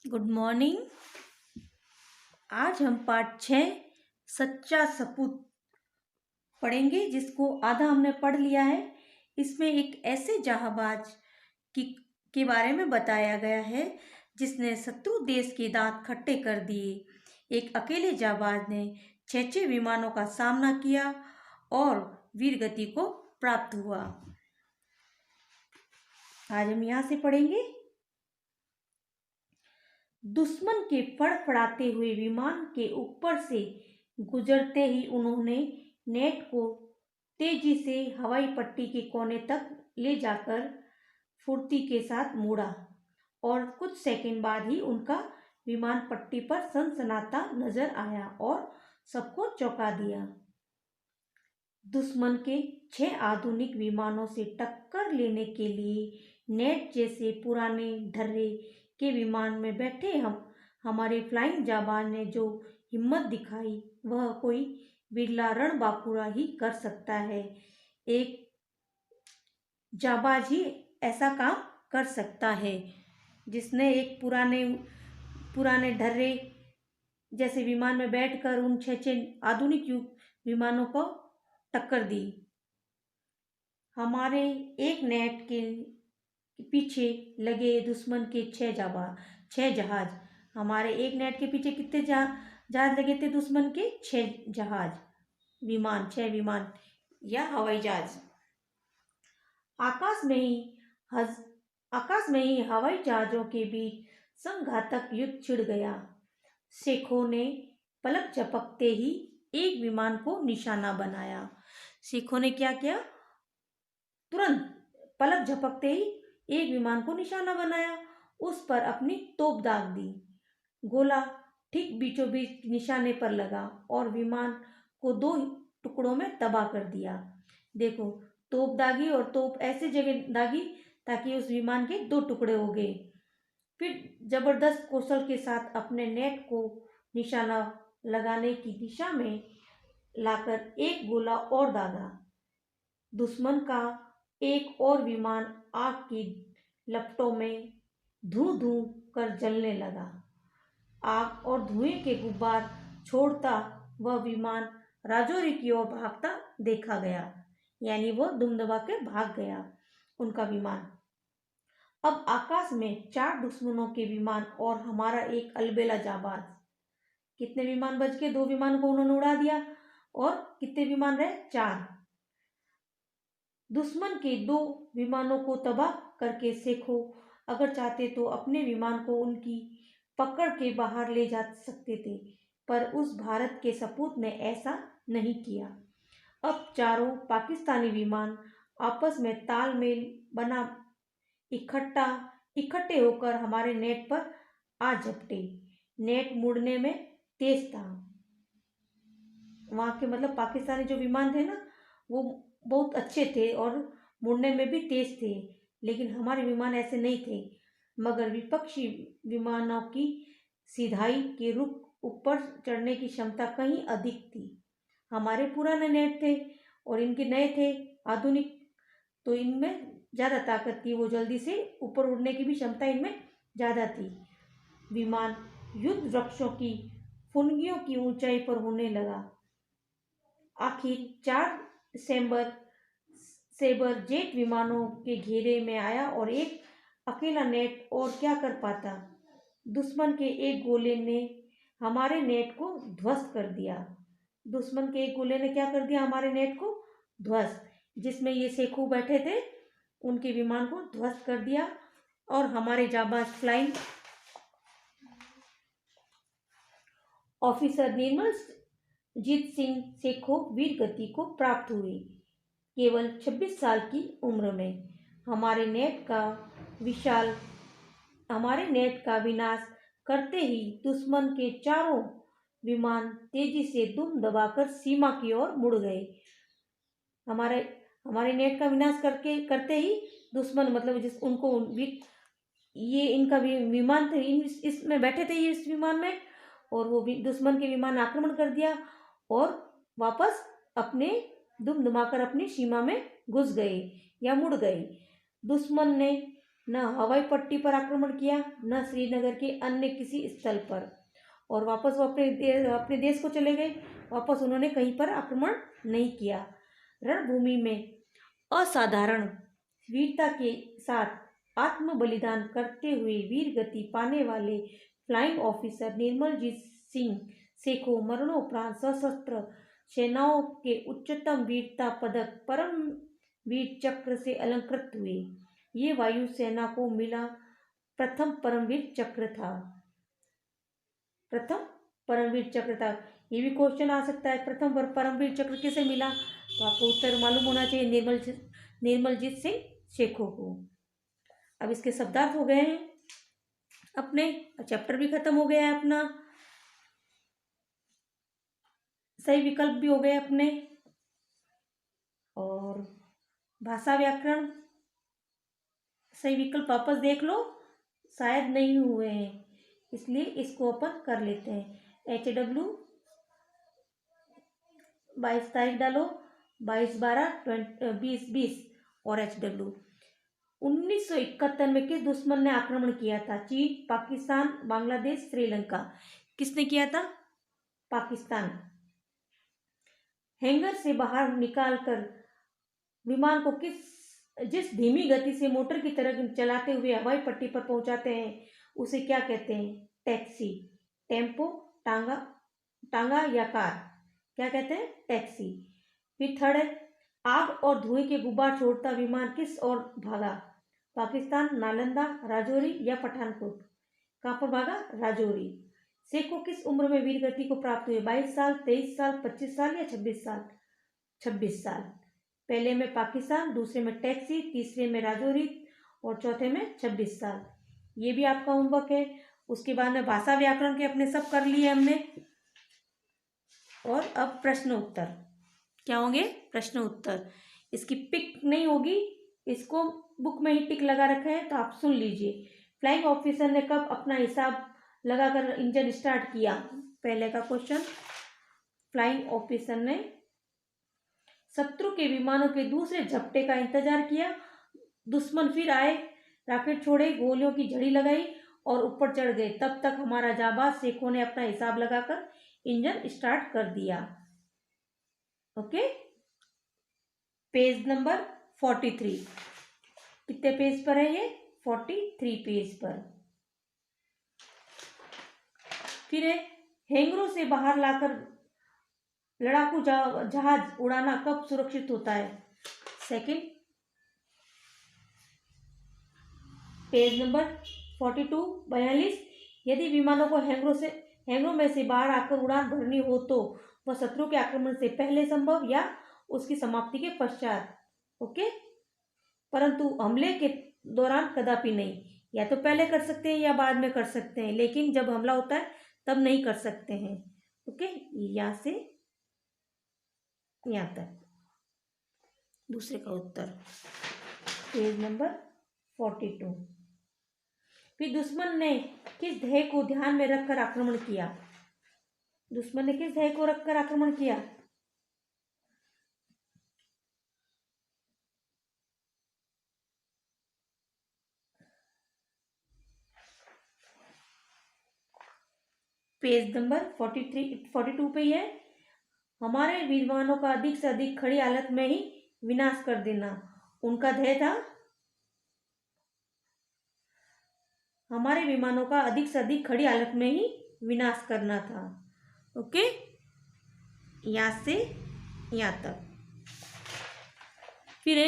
Good morning. आज हम पाठ 6 सच्चा सपूत पढ़ेंगे, जिसको आधा हमने पढ़ लिया है। इसमें एक ऐसे जहाबाज की के बारे में बताया गया है जिसने शत्रु देश के दांत खट्टे कर दिए। एक अकेले जाबाज ने 6 विमानों का सामना किया और वीरगति को प्राप्त हुआ। आज हम यहाँ से पढ़ेंगे। दुश्मन के फड़फड़ाते हुए विमान के ऊपर से गुजरते ही उन्होंने नेट को तेजी से हवाई पट्टी के कोने तक ले जाकर फुर्ती के साथ मोड़ा और कुछ सेकंड बाद ही उनका विमान पट्टी पर सनसनाता नजर आया और सबको चौंका दिया। दुश्मन के 6 आधुनिक विमानों से टक्कर लेने के लिए नेट जैसे पुराने ढर्रे के विमान में बैठे हमारे फ्लाइंग जाबाज ने जो हिम्मत दिखाई वह कोई बिरला रणबांकुरा ही कर सकता है। एक जाबाज ही ऐसा काम कर सकता है जिसने एक पुराने ढर्रे जैसे विमान में बैठकर उन 6 आधुनिक विमानों को टक्कर दी। हमारे एक नेट के पीछे लगे दुश्मन के 6 जहाज। हमारे एक नेट के पीछे कितने जहाज लगे थे? दुश्मन के 6 जहाज, विमान, 6 विमान या हवाई जहाज। आकाश में ही हवाई जहाजों के बीच संघातक युद्ध छिड़ गया। शेखों ने पलक झपकते ही एक विमान को निशाना बनाया। शेखों ने क्या किया? तुरंत पलक झपकते ही एक विमान को निशाना बनाया, उस पर अपनी तोप दाग दी। गोला ठीक बीचों बीच निशाने पर लगा और विमान को 2 टुकड़ों में तबाह कर दिया। देखो, तोप दागी और तोप ऐसे जगह दागी ताकि उस विमान के 2 टुकड़े हो गए। फिर जबरदस्त कौशल के साथ अपने नेट को निशाना लगाने की दिशा में लाकर एक गोला और दागा। दुश्मन का एक और विमान आग की लपटों में धू धू कर जलने लगा। आग और धुएं के गुब्बार छोड़ता वह विमान राजौरी की ओर भागता देखा गया, यानी वह दुम दबा के भाग गया उनका विमान। अब आकाश में 4 दुश्मनों के विमान और हमारा एक अलबेला जाबाज। कितने विमान बच गए? 2 विमान को उन्होंने उड़ा दिया और कितने विमान रहे? 4। दुश्मन के 2 विमानों को तबाह करके शेखों अगर चाहते तो अपने विमान को उनकी पकड़ के बाहर ले जा सकते थे, पर उस भारत के सपूत ने ऐसा नहीं किया। अब चारों पाकिस्तानी विमान आपस में तालमेल बना इकट्ठे होकर हमारे नेट पर आ झपटे। नेट मुड़ने में तेज था। वहाँ के मतलब पाकिस्तानी जो विमान थे ना, वो बहुत अच्छे थे और मुड़ने में भी तेज थे, लेकिन हमारे विमान ऐसे नहीं थे। मगर विपक्षी विमानों की सीधाई के रुख ऊपर चढ़ने की क्षमता कहीं अधिक थी। हमारे पुराने नेट थे और इनके नए थे आधुनिक, तो इनमें ज़्यादा ताकत थी, वो जल्दी से ऊपर उड़ने की भी क्षमता इनमें ज़्यादा थी। विमान युद्ध वृक्षों की फुनगियों की ऊंचाई पर होने लगा। आखिर 4 सेबर जेट विमानों के घेरे में आया और एक अकेला नेट और क्या कर पाता? दुश्मन के एक गोले ने हमारे नेट को ध्वस्त कर दिया। दुश्मन के एक गोले ने क्या कर दिया? हमारे नेट को ध्वस्त, जिसमें ये शेखू बैठे थे उनके विमान को ध्वस्त कर दिया और हमारे जाबाज फ्लाइंग ऑफिसर निर्मल जीत सिंह शेखों वीर गति को प्राप्त हुई। केवल 26 साल की उम्र में हमारे नेट का विनाश करते ही दुश्मन के चारों विमान तेजी से दुम दबाकर सीमा की ओर मुड़ गए। हमारे नेट का विनाश करते ही दुश्मन मतलब ये इनका विमान थे, इसमें बैठे थे ये इस विमान में, और वो भी दुश्मन के विमान आक्रमण कर दिया और वापस अपने दुम दमाकर अपनी सीमा में घुस गए या मुड़ गए। दुश्मन ने न हवाई पट्टी पर आक्रमण किया, न श्रीनगर के अन्य किसी स्थल पर, और वापस वो अपने देश को चले गए। वापस उन्होंने कहीं पर आक्रमण नहीं किया। रणभूमि में असाधारण वीरता के साथ आत्म बलिदान करते हुए वीर गति पाने वाले फ्लाइंग ऑफिसर निर्मलजीत सिंह सेखों मरणोपरांत सशस्त्र सेनाओं के उच्चतम वीरता पदक परम वीर चक्र से अलंकृत हुए। ये वायुसेना को मिला प्रथम परमवीर चक्र था। प्रथम परमवीर चक्र था। ये भी क्वेश्चन आ सकता है, प्रथम परमवीर चक्र किसे मिला? तो आपको उत्तर मालूम होना चाहिए, निर्मलजीत सिंह सेखों को। अब इसके शब्दार्थ हो गए हैं अपने, चैप्टर भी खत्म हो गया है अपना, सही विकल्प भी हो गए अपने, और भाषा व्याकरण सही विकल्प वापस देख लो, शायद नहीं हुए हैं, इसलिए इसको अपन कर लेते हैं। HW 22 तारीख डालो, 22/12/2020, और HW 1971 में किस दुश्मन ने आक्रमण किया था? चीन, पाकिस्तान, बांग्लादेश, श्रीलंका। किसने किया था? पाकिस्तान। हैंगर से बाहर निकालकर विमान को जिस धीमी गति से मोटर की तरह चलाते हुए हवाई पट्टी पर पहुंचाते हैं उसे क्या कहते हैं? टैक्सी, टेम्पो, टांगा या कार। क्या कहते हैं? टैक्सी। फिर थर्ड है, आग और धुएं के गुब्बार छोड़ता विमान किस ओर भागा? पाकिस्तान, नालंदा, राजौरी या पठानकोट। कहाँ पर भागा? राजौरी। सेखों किस उम्र में वीर गति को प्राप्त हुए? 22 साल, 23 साल, 25 साल या 26 साल? 26 साल। पहले में पाकिस्तान, दूसरे में टैक्सी, तीसरे में राजौरी और चौथे में 26 साल। ये भी आपका होमवर्क है। उसके बाद में भाषा व्याकरण के अपने सब कर लिए हमने। और अब प्रश्न उत्तर क्या होंगे? प्रश्न उत्तर। इसकी पिक नहीं होगी, इसको बुक में ही टिक लगा रखा है, तो आप सुन लीजिए। फ्लाइंग ऑफिसर ने कब अपना हिसाब लगाकर इंजन स्टार्ट किया? पहले का क्वेश्चन, फ्लाइंग ऑफिसर ने शत्रु के विमानों के दूसरे झपटे का इंतजार किया, दुश्मन फिर आए, रॉकेट छोड़े, गोलियों की झड़ी लगाई और ऊपर चढ़ गए, तब तक हमारा जाबाज सेखों ने अपना हिसाब लगाकर इंजन स्टार्ट कर दिया। Okay, page number 43। कितने पेज पर है ये? 43 पेज पर। फिर है, हैंगरों से बाहर लाकर लड़ाकू जहाज उड़ाना कब सुरक्षित होता है? सेकंड, पेज नंबर 42 यदि विमानों को हैंगरों में से बाहर आकर उड़ान भरनी हो तो वह शत्रु के आक्रमण से पहले संभव या उसकी समाप्ति के पश्चात। ओके, परंतु हमले के दौरान कदापि नहीं। या तो पहले कर सकते हैं या बाद में कर सकते हैं, लेकिन जब हमला होता है तब नहीं कर सकते हैं। ओके, यहाँ से यहाँ तक दूसरे का उत्तर, पेज नंबर 42। फिर दुश्मन ने किस ध्येय को ध्यान में रखकर आक्रमण किया? दुश्मन ने किस ध्येय को रखकर आक्रमण किया? पेज नंबर 42 पे ही है। हमारे विद्वानों का अधिक से अधिक खड़ी हालत में ही विनाश कर देना उनका ध्येय था। हमारे विमानों का अधिक से अधिक खड़ी हालत में ही विनाश करना था। ओके, यहाँ से यहाँ तक। फिर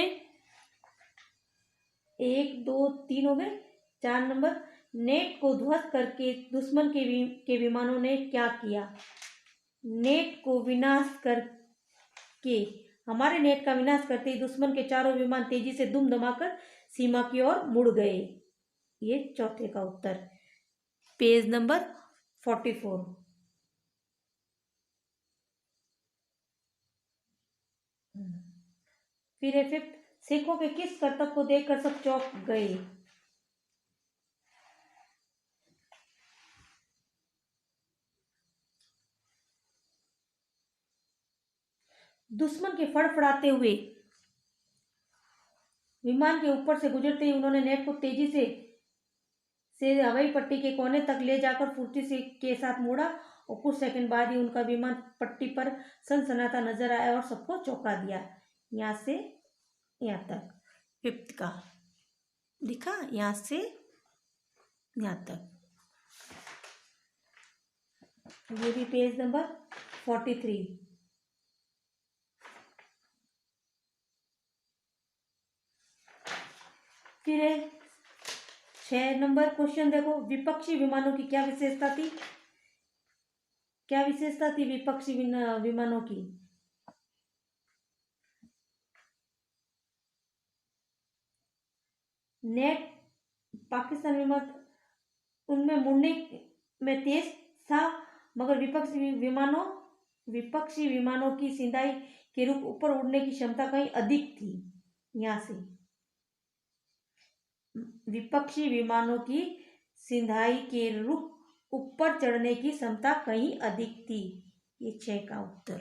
1 2 3 हो गए। 4 नंबर, नेट को ध्वस्त करके दुश्मन के विमानों ने क्या किया? नेट को विनाश करके, हमारे नेट का विनाश करते ही दुश्मन के चारों विमान तेजी से दुम दमाकर सीमा की ओर मुड़ गए। ये चौथे का उत्तर, पेज नंबर 44। फिर है फिफ्थ, सिखों के किस करतब को देखकर सब चौंक गए? दुश्मन के फड़फड़ाते हुए विमान के ऊपर से गुजरते ही उन्होंने नेट को तेजी से हवाई पट्टी के कोने तक ले जाकर फुर्ती से के साथ मोड़ा और कुछ सेकंड बाद ही उनका विमान पट्टी पर सनसनाता नजर आया और सबको चौंका दिया। यहाँ से यहाँ तक फिफ्थ का दिखा, यहाँ से यहाँ तक। ये भी पेज नंबर 43। फिर 6 नंबर क्वेश्चन देखो, विपक्षी विमानों की क्या विशेषता थी? क्या विशेषता थी विपक्षी विमानों की? नेट पाकिस्तान विमान उनमें मुड़ने में तेज था, मगर विपक्षी विमानों की सिंधाई के रुख ऊपर उड़ने की क्षमता कहीं अधिक थी। यहाँ से विपक्षी विमानों की सिंधाई के रुख ऊपर चढ़ने की क्षमता कहीं अधिक थी। ये 6 का उत्तर।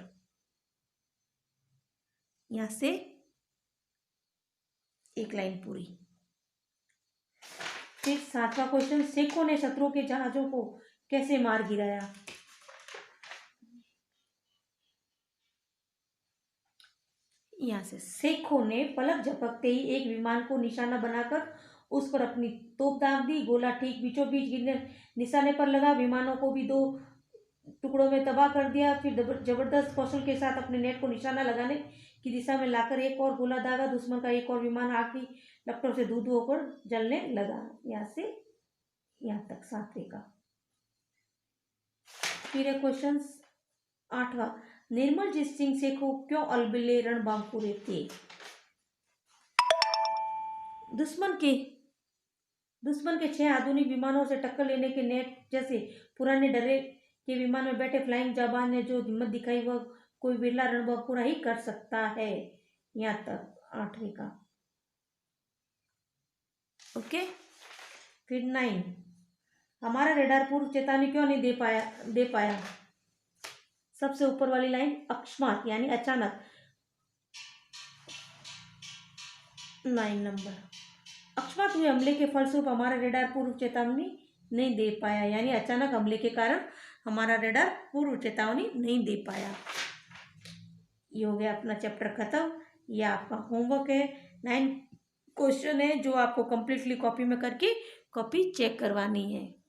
यहाँ से एक लाइन पूरी। फिर 7वां क्वेश्चन, शेखों ने शत्रुओं के जहाजों को कैसे मार गिराया? यहाँ से शेखों ने पलक झपकते ही एक विमान को निशाना बनाकर उस पर अपनी तोप दाग दी। गोला ठीक बीचों बीच गिरने निशाने पर लगा, विमानों को भी 2 टुकड़ों में तबाह कर दिया। फिर जबरदस्त कौशल के साथ अपने नेट को निशाना लगाने की दिशा में लाकर एक और गोला दागा। दुश्मन का एक और विमान आग की लपटों से धू-धू होकर जलने लगा। यहाँ से यहाँ तक 7वें का। फिर है क्वेश्चन 8वां, निर्मलजीत सिंह शेखों क्यों अलबेले रणबांकुरे थे? दुश्मन के 6 आधुनिक विमानों से टक्कर लेने के नेट जैसे पुराने डरे के विमान में बैठे फ्लाइंग जाबाज ने जो हिम्मत दिखाई वह कोई बिरला रणबांकुरा ही कर सकता है। यहाँ तक 8वें का। ओके। फिर 9, हमारा रेडार पूर्व चेतावनी क्यों नहीं दे पाया? सबसे ऊपर वाली लाइन, अकस्मात यानी अचानक। 9 नंबर, अकस्मात हुए हमले के फलस्वरूप हमारा रेडार पूर्व चेतावनी नहीं दे पाया, यानी अचानक हमले के कारण हमारा रेडार पूर्व चेतावनी नहीं दे पाया। ये हो गया अपना चैप्टर खत्म। यह आपका होमवर्क है। 9 क्वेश्चन है जो आपको कंप्लीटली कॉपी में करके कॉपी चेक करवानी है।